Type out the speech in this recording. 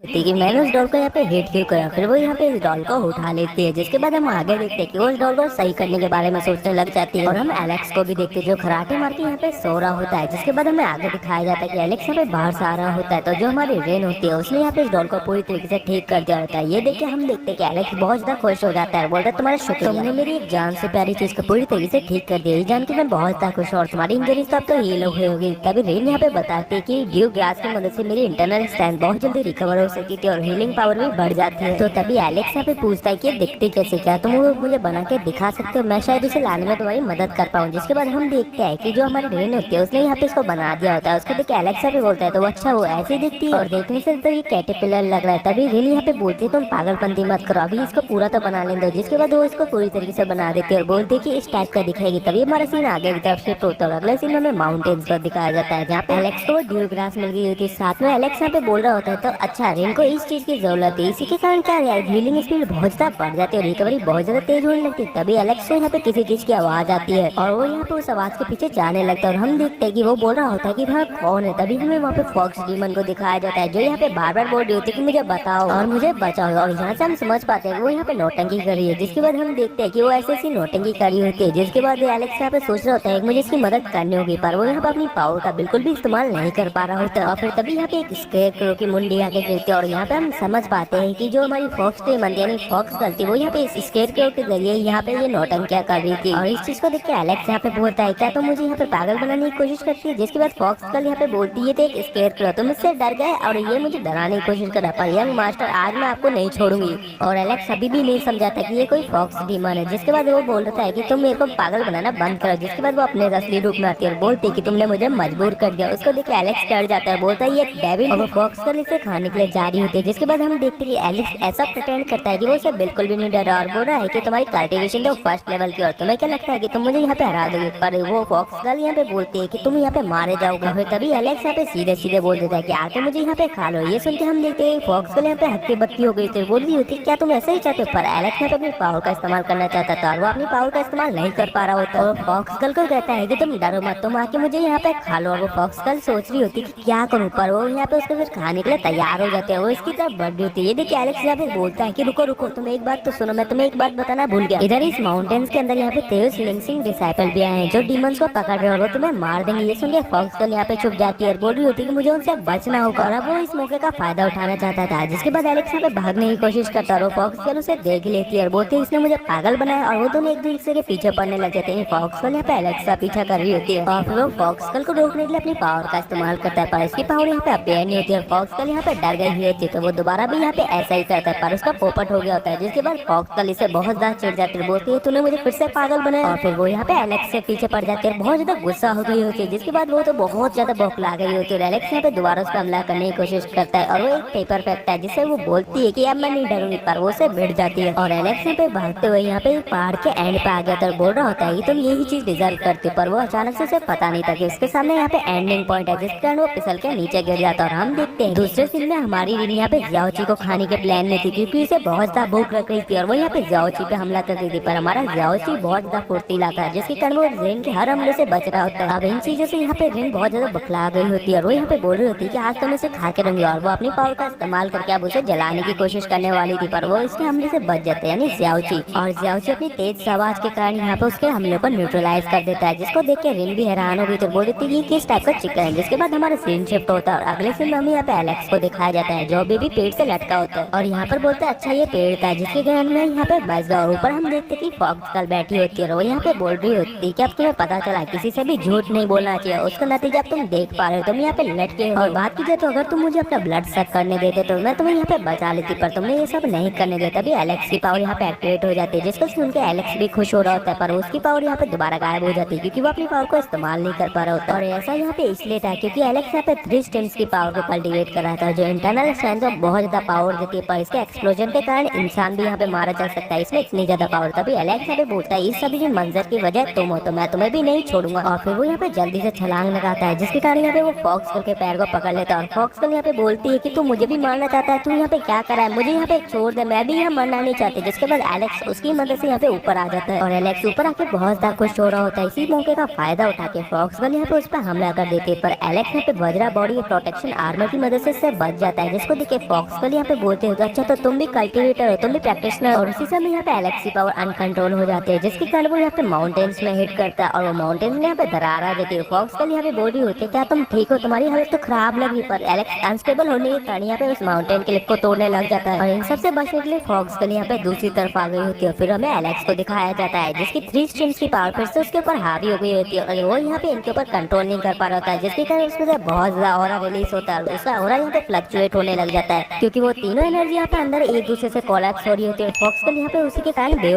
होती है कि मैंने उस डॉल को यहाँ पे हिट क्यों करा। फिर वो यहाँ पे इस डॉल को उठा लेती है, जिसके बाद हम आगे देखते हैं कि वो उस डॉल को सही करने के बारे में सोचने लग जाती है। और हम एलेक्स को भी देखते हैं जो खराटे मार के यहाँ पे सो रहा होता है। जिसके बाद हमें आगे दिखाया जाता है कि एलेक्स यहाँ पे बाहर से आ रहा होता है, तो जो हमारी रेन होती है उसने यहाँ पे इस डॉल को पूरी तरीके से ठीक कर दिया होता है। ये देख के हम देखते हैं कि एलेक्स बहुत ज्यादा खुश हो जाता है, बोलता है तुम्हारा शुक्रिया, तुमने मेरी एक जान से प्यारी चीज को पूरी तरीके से ठीक कर दिया। ये जान के मैं बहुत ज्यादा खुश हूँ और तुम्हारी इंजरी तो अब तो हील हो गई होगी। तभी रेन यहाँ पे बताती है कि ड्यू ग्रास की मदद से मेरी इंटरनल स्ट्रेंथ बहुत जल्दी रिकवर हो सकी थी और हीलिंग पावर भी बढ़ जाती है। तो तभी एलेक्स यहाँ पे पूछता है कि दिखती कैसे, क्या तुम वो मुझे बना के दिखा सकते हो, मैं शायद उसे लाने में तुम्हारी मदद कर पाऊँ। जिसके बाद हम देखते हैं कि जो हमारी रेन होती है उसने यहाँ पे इसको बना दिया होता है। उसको देख के एलेक्स यहाँ पे बोलता है तो अच्छा वो ऐसे ही दिखती है और देखने से तो ये कैटरपिलर लग रहा है। तभी रेन यहाँ पे बोलती है तुम पागलपंती मत करो, अभी इसको पूरा तो बना लेने दो। जिसके बाद वो इसको पूरी तरीके से बना देती है और बोलती है कि इस टाइप का दिखेगी। तभी हमारा सीन आगे की तरफ शिफ्ट होता है। अगले सीन में माउंटेन्स पर दिखाया जाता है जहाँ पे एलेक्स को ड्यू ग्रास मिल गई होती है। साथ में एलेक्स यहाँ पे बोल रहा होता है तो अच्छा रेन को इस चीज की जरूरत है, इसी के कारण क्या है हीलिंग स्पीड बहुत ज्यादा बढ़ जाती है और रिकवरी बहुत ज्यादा तेज होने लगती है। तभी एलेक्स को यहाँ पे किसी चीज की आवाज आती है और वो यहाँ पे उस आवाज के पीछे जाने लगता है और हम देखते हैं कि वो बोल रहा होता है कि वहाँ कौन है। तभी हमें वहाँ पे फॉक्स डीमन को दिखाया जाता है जो यहाँ पे बार बार बोल रही होती है कि मुझे बताओ और मुझे बचाओ। और यहाँ से हम समझ पाते हैं कि वो यहाँ पे नौटंकी कर रही है। जिसके बाद हम देखते हैं कि वो ऐसी ऐसी नौटंकी कर रही होती है। जिसके बाद एलेक्स यहाँ पे सोच रहा होता है कि मुझे इसकी मदद करनी होगी, पर वो यहाँ पे अपनी पावर का बिल्कुल भी इस्तेमाल नहीं कर पा रहा होता। और फिर तभी यहाँ पे एक स्केरक्रो की मुंडी आके गिरती है और यहाँ पे हम समझ पाते हैं कि जो हमारी फॉक्स डीमन यानी फॉक्स गलती वो यहाँ पे इस स्केरक्रो के जरिए यहाँ पे ये नौटंकियां कर रही थी। और इस चीज को देख के एलेक्स यहाँ पे बोलता है क्या तो मुझे यहाँ पे पागल बनाने की कोशिश करती है। जिसके बाद फॉक्स गर्ल यहाँ पे बोलती है एक स्केरक्रो तुम इससे डर गए और ये मुझे डराने की कोशिश कर रहा, पर यंग मास्टर आज मैं आपको नहीं छोड़ूंगी। और एलेक्स अभी भी नहीं समझाता कि ये कोई फॉक्स डीमन है। जिसके बाद वो बोलता है कि तुम मेरे को पागल बनाना बंद करो। जिसके बाद वो अपने असली रूप में आती है और बोलती है कि तुमने मुझे मजबूर कर दिया। उसको देख के एलेक्स डर जाता है, बोलता है ये डेविल, और वो फॉक्स गर्ल इसे खाने के लिए जा रही होती है। जिसके बाद हम देखते हैं कि एलेक्स ऐसा प्रिटेंड करता है कि वो इसे बिल्कुल भी नहीं डरा और बोल रहा है कि तुम्हारी कल्टीवेशन तो फर्स्ट लेवल की और तुम्हें क्या लगता है कि तुम मुझे यहाँ पे हरा दोगे। पर वो फॉक्स गर्ल यहाँ पे बोलती है कि तुम यहाँ पे मारे जाओगे। फिर तभी एलेक्स यहाँ पे सीधे सीधे बोल देता है कि आके मुझे यहाँ पे खा लो। ये सुन के हम देखते हैं फॉक्स गर्ल यहाँ पे हक्की बत्ती हो गई थी, बोल रही होती क्या तुम ऐसे ही चाहते हो। पर एलेक्स यहाँ पे अपनी पावर का इस्तेमाल करना चाहता था और वो अपनी पावर का इस्तेमाल नहीं कर पा रहा होता। और फॉक्स गर्ल को कहता है कि तुम डरो मत, तुम आके मुझे यहाँ पे खा लो। और वो फॉक्स गर्ल सोच रही होती कि क्या करूँ, पर वो यहाँ पे उसको फिर खाने के लिए तैयार हो जाते हैं। वो इसकी तरफ बढ़ रही होती है। ये देखिए एलेक्स यहाँ पे बोलता है कि रुको रुको, तुम एक बात तो सुनो, मैं तुम्हें एक बात बताना भूल गया। इधर इस माउंटेन्स के अंदर यहाँ पे तेज लिंक्सिंग डिसाइपल भी आए हैं जो डीमंस को पकड़ रहे हैं और वो तुम्हें मार देंगे। ये सुन के फॉक्स गर्ल यहाँ पे छुप जाती है और बोल रही होती है कि मुझे उनसे बचना होगा। और अब वो इस मौके का फायदा उठाना चाहता था। जिसके बाद एलेक्स यहाँ पे भागने की कोशिश करता है और फॉक्स गर्ल उसे देख लेती है और बोलती है इसने मुझे पागल बनाया। और वो दोनों एक दूसरे के पीछे पड़ने लग जाते हैं। फॉक्स गर्ल यहाँ पे एलेक्स का पीछा कर रही होती है और फिर वो फॉक्स गर्ल को रोकने के लिए अपनी पावर का इस्तेमाल करता है, पर इसकी पावर यहाँ पे अपेयर नहीं होती है। फॉक्स गर्ल यहाँ पे डर गई हुई होती है तो वो दोबारा भी यहाँ पे ऐसा ही करता है, पर उसका पोपट हो गया होता है। जिसके बाद फॉक्स गर्ल इसे बहुत ज्यादा चिढ़ जाती है, बोलती है तूने मुझे फिर से पागल बनाया। और फिर वो यहाँ पे एलेक्स से पीछे पड़ जाती है, बहुत ज्यादा गुस्सा हो गई होती है। जिसके बाद वो तो बहुत ज्यादा बौखला गई होती है। एलेक्स यहाँ पे दोबारा उस पर हमला करने की कोशिश करता है और वो एक पेपर फेंकता है जिससे वो बोलती है कि अब मैं नहीं डरूंगी, पर वो उसे भिड़ जाती है। और एलेक्स यहाँ पे भागते हुए यहाँ पे पहाड़ के एंड पे आ गया था, बोल रहा होता है कि तुम यही चीज डिजर्व करते हो, पर वो अचानक से उसे पता नहीं था कि उसके सामने यहाँ पे एंडिंग पॉइंट है जिसके कारण वो फिसल के नीचे गिर जाता है। और हम देखते हैं दूसरे सीन में हमारी रीन यहाँ पे जियाओची को खाने के प्लान में थी क्योंकि उसे बहुत ज्यादा भूख लग रही थी और वो यहाँ पे जियाओची पे हमला कर रही थी, पर हमारा जियाओची बहुत ज्यादा फुर्तीला था जिसके कारण वो रेन के हर हमले से बच रहा होता है। अब इन चीजों से यहाँ पे रेन बहुत ज्यादा बखला गई होती है और वो यहाँ पे बोल रही होती है कि आज तो मैं इसे खा के रहूंगी। और वो अपनी पावर का इस्तेमाल करके अब उसे जलाने की कोशिश करने वाली थी, पर वो इसके हमले से बच जाते हैं यानी जियाओची। और जियाओची अपनी तेज आवाज के कारण यहाँ पे उसके हमले पर न्यूट्रलाइज कर देता है, जिसको देख के रिन भी हैरान हो गई तो बोल देती है किस टाइप का चिकन है। जिसके बाद हमारा सीन शिफ्ट होता है और अगले सीन में हमें यहाँ पे एलेक्स को दिखाया जाता है जो बेबी पेड़ से लटका होता है और यहाँ पर बोलता है अच्छा ये पेड़ था, जिसके कारण मैं यहाँ पे बच गया। और ऊपर हम देखते कि फॉक्स गर्ल बैठी होती है और वो यहाँ पे बोल रही होती है कि अब तुम्हें पता चला किसी से भी झूठ नहीं बोलना चाहिए, उसका नतीजा अब तुम देख पा रहे हो, तुम यहाँ पे लटके हो। और बात की जाए तो अगर तुम मुझे अपना ब्लड सक करने देते तो मैं तुम्हें यहाँ पे बचा लेती, पर तुमने ये सब नहीं करने देता। तभी एलेक्स की पावर यहाँ पे एक्टिवेट हो जाती है जिसको सुन के एलेक्स भी खुश हो रहा होता है, पर उसकी पावर यहाँ पे दोबारा गायब हो जाती है क्योंकि वो अपनी पावर को इस्तेमाल नहीं कर पा रहा होता। और ऐसा यहाँ पे इसलिए था क्योंकि एलेक्स यहाँ पे 3 स्ट्रिंग्स की पावर को कल्टीवेट कर रहा था जो इंटरनल स्ट्रेंथ को बहुत ज्यादा पावर देती है, पर इसके एक्सप्लोजन के कारण इंसान भी यहाँ पे मारा जा सकता है, इसमें इतनी ज्यादा पावर। तभी एलेक्स यहाँ पे बोलता है इस सभी मंजर की वजह तुम हो तो मैं तुम्हें भी नहीं छोड़ूंगा। और फिर वो यहाँ पे जल्दी से छलांग लगाता है जिसके कारण यहाँ पे वो फॉक्स गर्ल के पैर को पकड़ लेता है और फॉक्स गर्ल यहाँ पे बोलती है कि तू मुझे भी मारना चाहता है, तू यहाँ पे क्या कर रहा है, मुझे यहाँ पे छोड़ दे, मैं भी यहाँ मरना नहीं चाहती। जिसके बाद एलेक्स उसकी मदद से यहाँ पे ऊपर आ जाता है और एलेक्स ऊपर आके बहुत ज्यादा खुश हो रहा होता है। इसी मौके का फायदा उठा के फॉक्स गर्ल यहाँ पे उस पर हमला कर देती है, पर एलेक्स यहाँ पे वज्रा बॉडी प्रोटेक्शन आर्मर की मदद से इससे बच जाता है है, जिसको देख के फॉक्स कल यहाँ पे बोलते हो अच्छा तो तुम भी कल्टिवेटर हो, तुम भी प्रैक्टिशनर। और उसी समय यहाँ पे एलेक्स की पावर अनकंट्रोल हो जाती है, जिसके कारण वो यहाँ पे माउंटेन्स में हिट करता है और वो माउंटेन्स में यहाँ पे दरार आ जाती है। फॉक्स कल यहाँ पे बोल रही होती है क्या तुम ठीक हो, तुम्हारी हालत तो खराब लगी, पर एलेक्स अनस्टेबल होने के कारण यहाँ पे उस माउंटेन क्लिफ को तोड़ने लग जाता है। और इन सबसे बचने के लिए फॉक्स कल यहाँ पे दूसरी तरफ आ गई होती है। फिर हमें एलेक्स को दिखाया जाता है जिसकी 3 स्ट्रीम्स की पावर फिर से उसके ऊपर हावी हो गई होती है और वो यहाँ पे इनके ऊपर कंट्रोल नहीं कर पा रहा होता है, जिसके कारण उसमें से बहुत ज्यादा ऑरा रिलीज होता है। उसका ऑरा यहाँ पे फ्लक्चुएट होने लग जाता है क्योंकि वो तीनों एनर्जी यहाँ पे अंदर एक दूसरे से कोलैप्स हो रही होती है। फॉक्स कल यहाँ पे उसी के कारण बेहोश